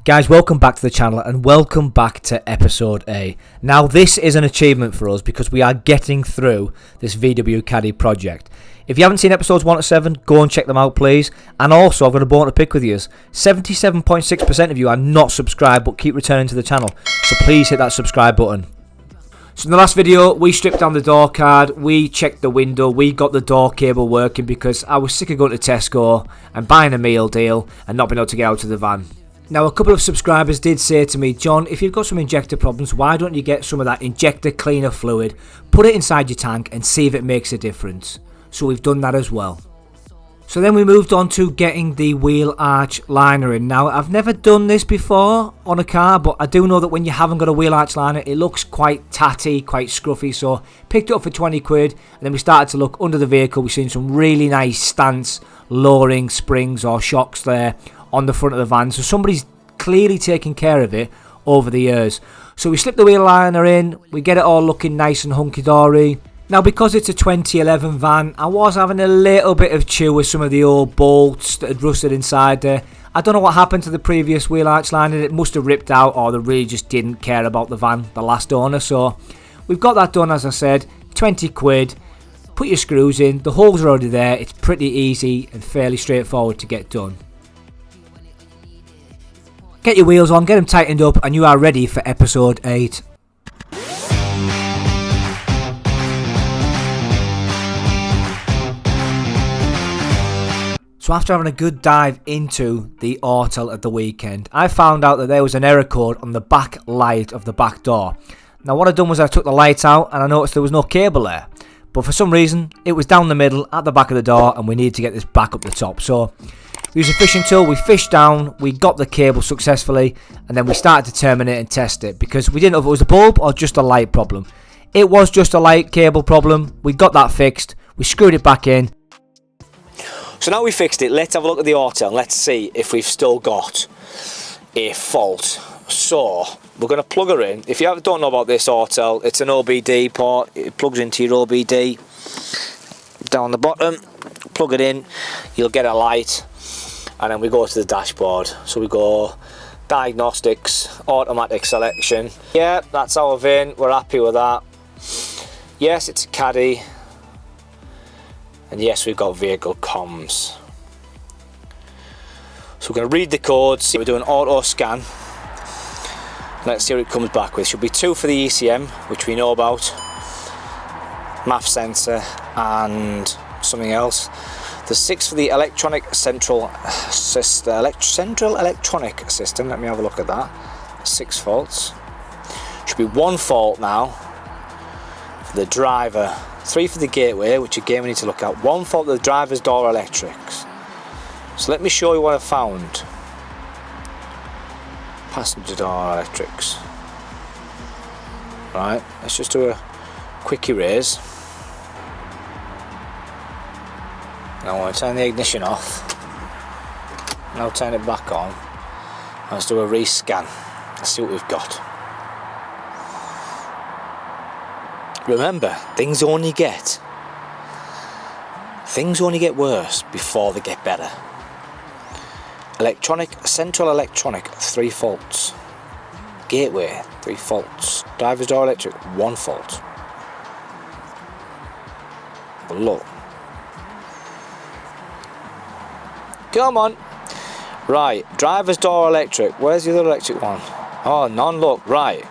Guys, welcome back to the channel and welcome back to episode 8. Now this is an achievement for us because we are getting through this VW Caddy project. If you haven't seen episodes 1 to 7, go and check them out please. And also I've got a bone to pick with you. 77.6% of you are not subscribed but keep returning to the channel. So please hit that subscribe button. So in the last video, we stripped down the door card, we checked the window, we got the door cable working because I was sick of going to Tesco and buying a meal deal and not being able to get out of the van. Now a couple of subscribers did say to me, John, if you've got some injector problems, why don't you get some of that injector cleaner fluid, put it inside your tank and see if it makes a difference. So we've done that as well. So then we moved on to getting the wheel arch liner in. Now I've never done this before on a car, but I do know that when you haven't got a wheel arch liner, it looks quite tatty, quite scruffy. So picked it up for 20 quid and then we started to look under the vehicle. We've seen some really nice stance lowering springs or shocks there on the front of the van, so somebody's clearly taken care of it over the years. So we slip the wheel liner in, we get it all looking nice and hunky-dory. Now because it's a 2011 van, I was having a little bit of chew with some of the old bolts that had rusted inside there. I don't know what happened to the previous wheel arch liner, it must have ripped out or they really just didn't care about the van, the last owner. So we've got that done, as I said, 20 quid, put your screws in, the holes are already there, it's pretty easy and fairly straightforward to get done. Get your wheels on, get them tightened up, and you are ready for episode 8. So after having a good dive into the Autel at the weekend, I found out that there was an error code on the back light of the back door. Now what I done was I took the light out and I noticed there was no cable there. But for some reason, it was down the middle at the back of the door and we needed to get this back up the top. So we used a fishing tool, we fished down, we got the cable successfully, and then we started to terminate and test it because we didn't know if it was a bulb or just a light problem. It was just a light cable problem, we got that fixed, we screwed it back in. So now we fixed it, let's have a look at the Autel and let's see if we've still got a fault. So we're going to plug her in. If you don't know about this Autel, it's an OBD port, it plugs into your OBD down the bottom, plug it in, you'll get a light. And then we go to the dashboard. So we go Diagnostics, automatic selection. Yeah, that's our VIN, we're happy with that. Yes, it's a Caddy. And yes, we've got vehicle comms. So we're going to read the codes. We're doing auto scan. Let's see what it comes back with. Should be 2 for the ECM, which we know about. MAF sensor and something else. The 6 for the electronic central electronic system. Let me have a look at that. 6 faults. Should be 1 fault now for the driver. 3 for the gateway, which again we need to look at. 1 fault for the driver's door electrics. So let me show you what I found. Passenger door electrics. Right, let's just do a quick erase. Now I want to turn the ignition off. Now turn it back on. Let's do a rescan. Let's see what we've got. Remember, things only get worse before they get better. Central electronic, 3 faults. Gateway, 3 faults. Driver's door electric, 1 fault. But look. Come on. Right, driver's door electric. Where's the other electric one? Oh, none, look, right.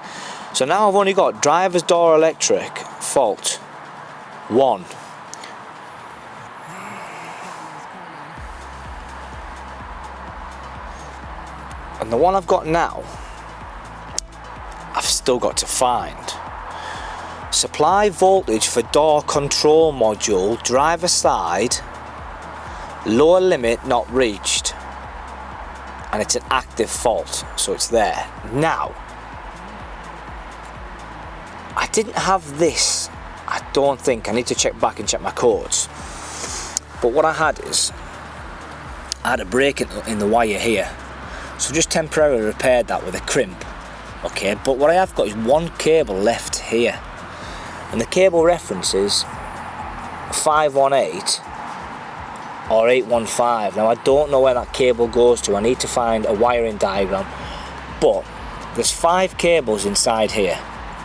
So now I've only got driver's door electric fault 1. And the one I've got now, I've still got to find. Supply voltage for door control module, driver side, lower limit not reached, and it's an active fault, so it's there. Now, I didn't have this, I don't think. I need to check back and check my codes. But what I had is, I had a break in the wire here, so just temporarily repaired that with a crimp. Okay, but what I have got is 1 cable left here, and the cable reference is 518 or 815. Now I don't know where that cable goes to. I need to find a wiring diagram But there's 5 cables inside here,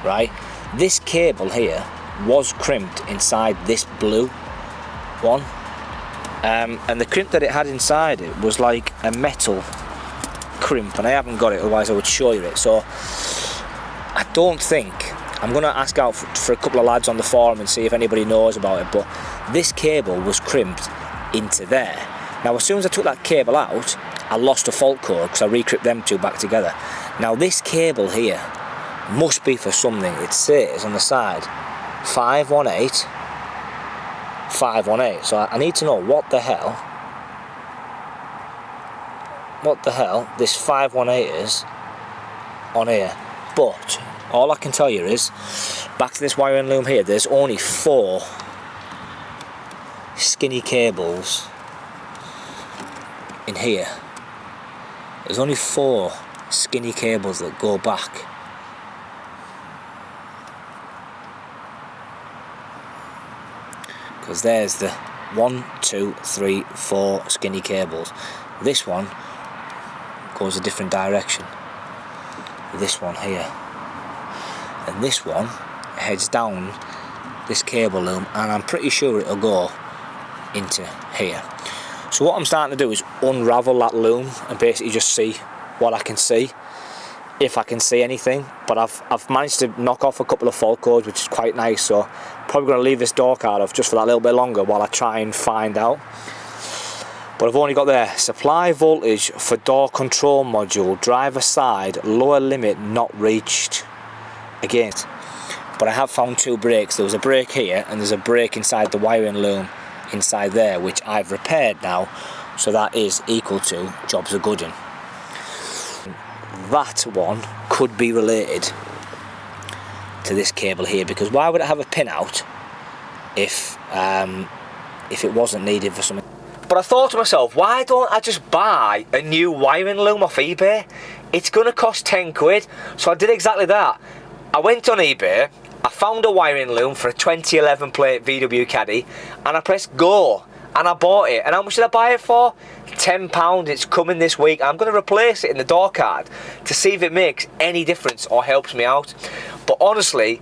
right? This cable here was crimped inside this blue one, and the crimp that it had inside it was like a metal crimp, and I haven't got it, otherwise I would show you it. So I don't think, I'm going to ask out for a couple of lads on the forum and see if anybody knows about it, but this cable was crimped into there. Now as soon as I took that cable out, I lost a fault code because I re-crimped them 2 back together. Now this cable here must be for something. It says on the side 518 518, so I need to know what the hell this 518 is on here. But all I can tell you is, back to this wiring loom here, there's only 4 skinny cables in here. There's only 4 skinny cables that go back. Because there's the 1, 2, 3, 4 skinny cables. This one goes a different direction. This one here. And this one heads down this cable loom, and I'm pretty sure it'll go into here. So what I'm starting to do is unravel that loom and basically just see what I can see, if I can see anything. But I've managed to knock off a couple of fault codes, which is quite nice, so probably going to leave this door card off just for that little bit longer while I try and find out. But I've only got there, supply voltage for door control module, driver side, lower limit not reached. Again, but I have found 2 breaks. There was a break here and there's a break inside the wiring loom inside there, which I've repaired now, so that is equal to jobs are good. That one could be related to this cable here, because why would it have a pin out if it wasn't needed for something? But I thought to myself, why don't I just buy a new wiring loom off eBay? It's gonna cost 10 quid. So I did exactly that. I went on eBay, I found a wiring loom for a 2011 plate VW Caddy, and I pressed go, and I bought it. And how much did I buy it for? £10. It's coming this week. I'm going to replace it in the door card to see if it makes any difference or helps me out. But honestly,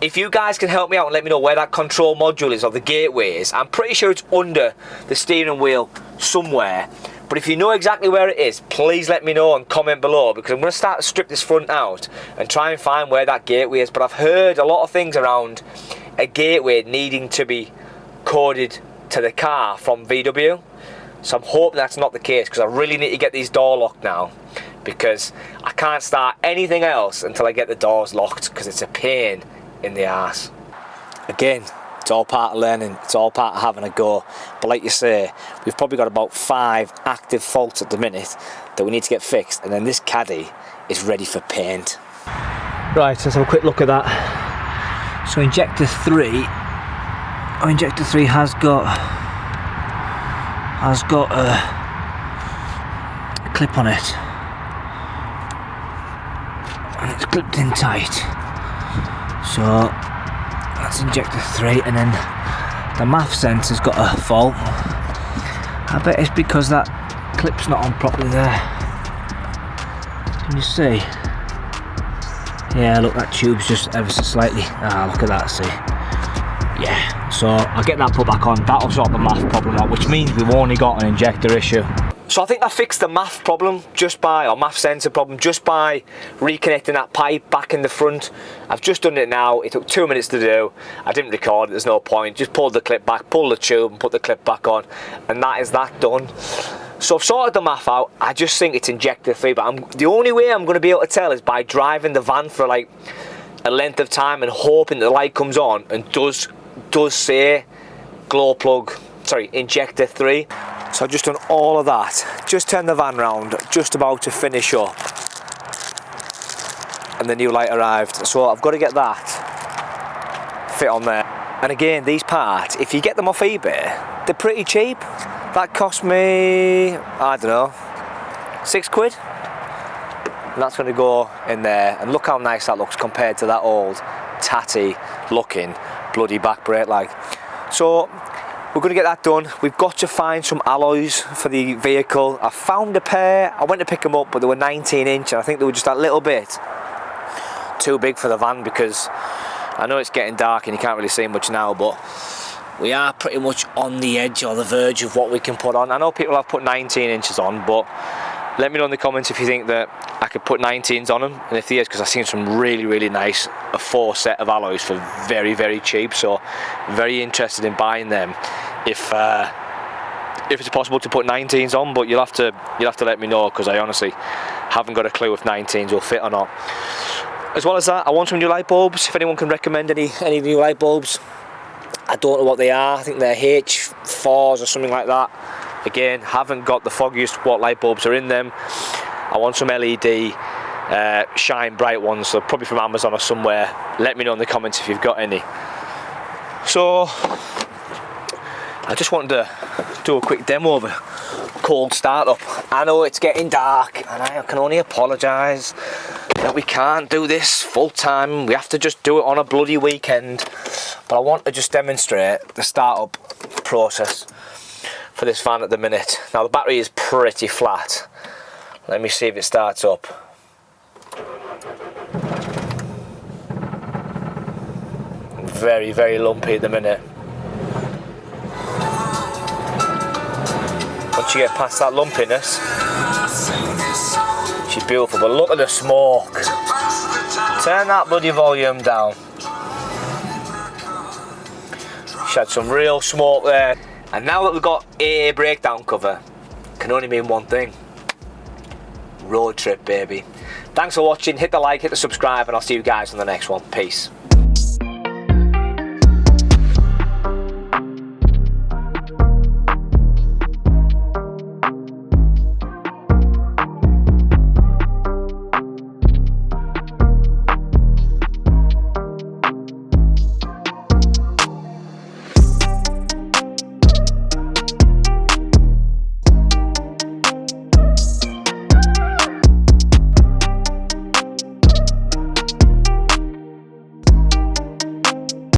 if you guys can help me out and let me know where that control module is, or the gateway is, I'm pretty sure it's under the steering wheel somewhere. But if you know exactly where it is, please let me know and comment below, because I'm going to start to strip this front out and try and find where that gateway is. But I've heard a lot of things around a gateway needing to be coded to the car from VW. So I'm hoping that's not the case, because I really need to get these doors locked now, because I can't start anything else until I get the doors locked, because it's a pain in the arse. Again, it's all part of learning, it's all part of having a go. But like you say, we've probably got about 5 active faults at the minute that we need to get fixed, and then this Caddy is ready for paint. Right, let's have a quick look at that. So injector 3 has got a clip on it, and it's clipped in tight. So that's injector 3, and then the MAF sensor's got a fault. I bet it's because that clip's not on properly there. Can you see? Yeah, look, that tube's just ever so slightly. Ah, look at that, see? Yeah, so I'll get that put back on. That'll sort the MAF problem out, which means we've only got an injector issue. So I think I fixed the MAF problem or MAF sensor problem just by reconnecting that pipe back in the front. I've just done it now. It took 2 minutes to do. I didn't record it, there's no point. Just pulled the clip back, pulled the tube and put the clip back on, and that is that done. So I've sorted the MAF out. I just think it's injector 3, but the only way I'm going to be able to tell is by driving the van for like a length of time and hoping that the light comes on and does say injector 3. So I've just done all of that, just turned the van round, just about to finish up, and the new light arrived. So I've got to get that fit on there. And again, these parts, if you get them off eBay, they're pretty cheap. That cost me, I don't know, 6 quid. And that's going to go in there, and look how nice that looks compared to that old tatty looking bloody back brake like. So we're going to get that done. We've got to find some alloys for the vehicle. I found a pair. I went to pick them up, but they were 19-inch, and I think they were just a little bit too big for the van, because I know it's getting dark and you can't really see much now, but we are pretty much on the edge or the verge of what we can put on. I know people have put 19 inches on, but let me know in the comments if you think that I could put 19s on them, and if there is, because I've seen some really nice, a 4 set of alloys for very cheap, so very interested in buying them if it's possible to put 19s on, but you'll have to let me know, because I honestly haven't got a clue if 19s will fit or not. As well as that, I want some new light bulbs. If anyone can recommend any new light bulbs, I don't know what they are. I think they're H4s or something like that. Again, haven't got the foggiest what light bulbs are in them. I want some LED shine bright ones, so probably from Amazon or somewhere. Let me know in the comments if you've got any. So I just wanted to do a quick demo of a cold startup. I know it's getting dark, and I can only apologise that we can't do this full time. We have to just do it on a bloody weekend. But I want to just demonstrate the startup process for this van at the minute. Now the battery is pretty flat. Let me see if it starts up. Very lumpy at the minute. Once you get past that lumpiness, she's beautiful. But look at the smoke. Turn that bloody volume down. She had some real smoke there. And now that we've got a breakdown cover, can only mean one thing. Road trip, baby. Thanks for watching. Hit the like, hit the subscribe, and I'll see you guys on the next one. Peace.